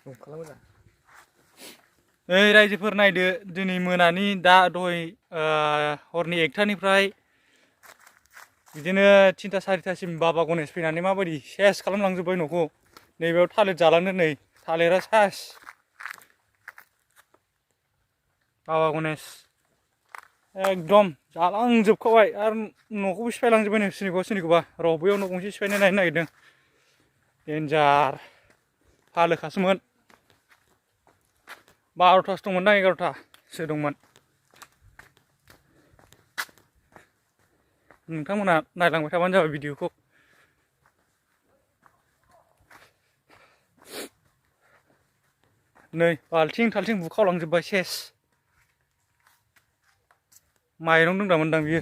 ओइ रायजोफोर नायदो दिनै मोनानि दा दहाय हरनि 1टानिफ्राय बिदिनो 3टा 4टासिम बाबा गणेश फैनानै माबायदि सेस खालामलांजोब्बाय न'खौ नैबेयाव थालिर जालांदो नै थालिरा सास बाबा गणेश एकदम जालांजोबखाबाय आरो न'खौबो सिफायलांजोब्बाय नै सोरनिखौबा र' बैयाव न' गंसे सिफायनाय नायनो नागिरदों देन्जार फालोखासोमोन 12टासो दंमोनदां 11टासो दंमोन नोंथांमोना नायलांबाय थाबानो जाबाय भिडिअखौ नै बाल्थिं थाल्थिं बुखावलांजोब्बाय सेस माइरं दोनग्रामोनदां बियो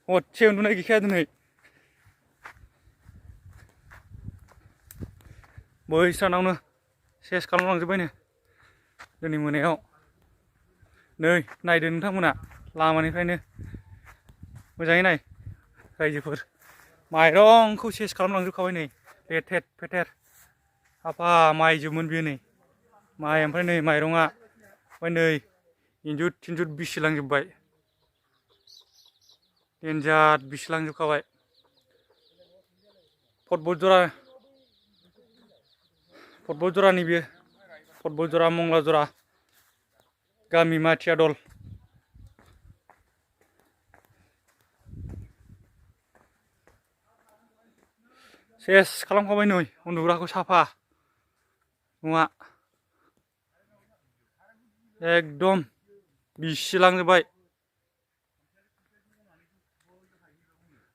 हरसे उन्दुनाय गैखाया दिनै बैस्रानावनो सेस खालामलांजोब्बायनो दिनै मोनायाव नै नायदो नोंथांमोना लामानिफ्रायनो मोजाङै नाय रायजोफोर माइरंखौ सेस खालामलांजोबखाबाय नै लेथेर फेथेर हाफा माइजोबमोन बियो नै माइ ओमफ्राय नै माइरङा ओमफ्राय नै इन्जुर थिन्जुर बिसिलांजोब्बाय देन्जार बिसिलांजोबखाबाय फुटबल जरानि बियो फुटबल जरा मंगला जरा गामि माथिया दल सेस खालामखाबाय नै उन्दुग्राखौ साफा नङा एकदम बिसिलांजोब्बाय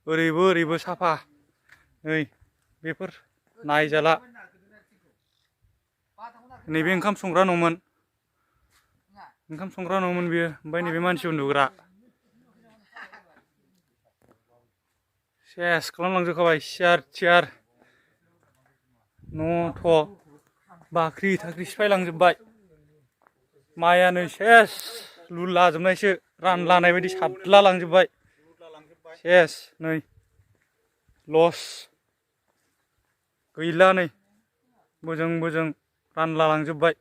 ओरैबो ओरैबो साफा नै बेफोर नायजाला नैबे ओंखाम संग्रा न'मोन बियो ओमफ्राय नैबे मानसि उन्दुग्रा सेस खालामलांजोबखाबाय सियार थियार न' थ' बाख्रि थाख्रि सिफायलांजोब्बाय माइआ नै सेस लुलाजोबनायसो रानलानाय बायदि सारला लांजोब्बाय सेस नै लस गैला नै बोजों रानला लांजोब्बाय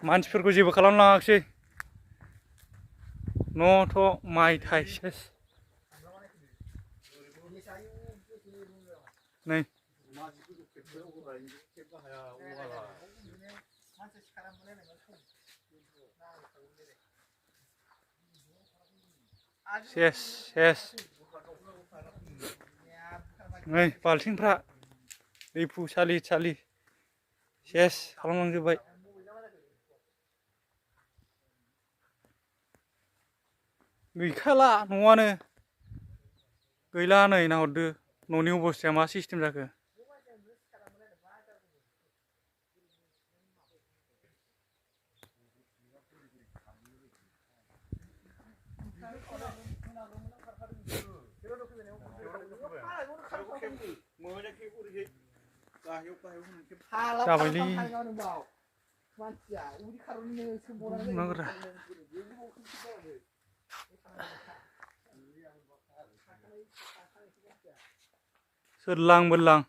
मानसिफोरखौ जेबो खालामलाङाखिसै न' थ' माइ थाइ सेस नै सेस नै बाल्थिंफ्रा दैफु सालि सेस खालामलांजोब्बाय गैखाला न'आनो गैला नै नाहरदो न'नि अबस्थाया मा सिस्टेम जाखो जाबायलै सोरलां बोरलां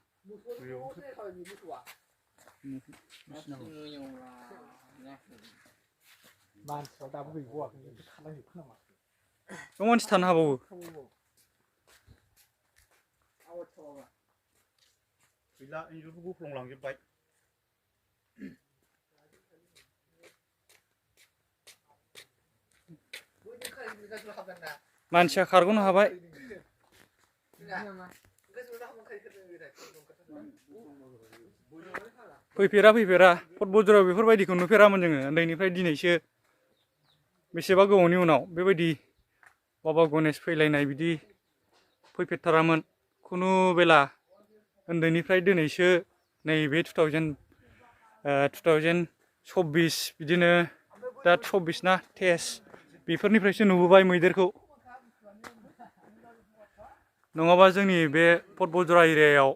मानसि थानो हाबावो गैला इन्जुरखौ बोफ्लंलांजोब्बाय मानसिया खारग'नो हाबाय फैफेरा फुटबल बेफोरबायदिखौ नुफेरामोन जोङो उन्दैनिफ्राय दिनैसो बेसेबा गोबावनि उनाव बेबायदि बाबा गणेश फैलायनाय बिदि फैफेरथारामोन खुनु बेला उन्दैनिफ्राय दिनैसो नैबे 2024 बिदिनो दा 24 ना 23 बेफोरनिफ्रायसो नुबोबाय मैदेरखौ नङाबा जोंनि बे फुटबल जरा एरियायाव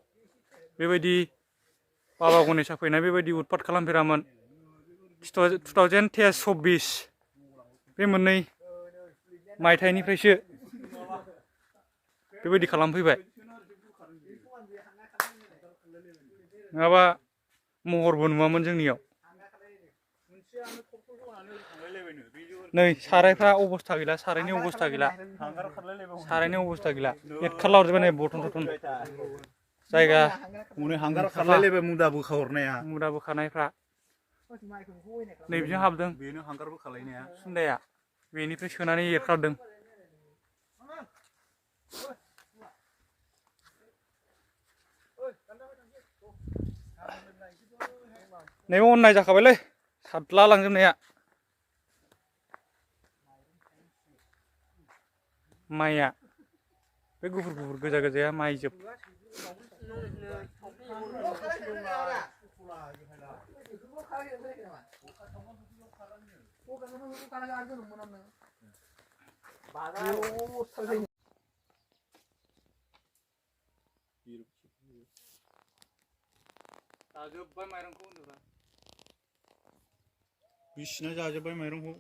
बेबायदि बाबा गणेशआ फैनाय बेबायदि उतपात खालामफेरामोन 2024 बे मोननै मायथाइनिफ्रायसो बेबायदि खालामफैबाय नङाबा महरबो नुवामोन जोंनियाव नै सारायफ्रा अबस्था गैला सारायनि अबस्था गैला सारायनि अबस्था गैला एरखारला हरजोबबाय नै बथन थथन जायगा हांगार खारलायलायबाय मुदा बोखाहरनाया मुदा बोखानायफ्रा नैबिजों हाबदों बेनो हांगार बोखालायनाया सुन्दाया बेनिफ्राय सोनानै एरखारदों नैबे अननाय जाखाबायलै सादला लांजोबनाया माइया बे गुफुर गुफुर गोजा गोजाया माइ जोब जाजोब्बाय माइरंखौ होनोब्ला बिसिना जाजोब्बाय माइरंखौ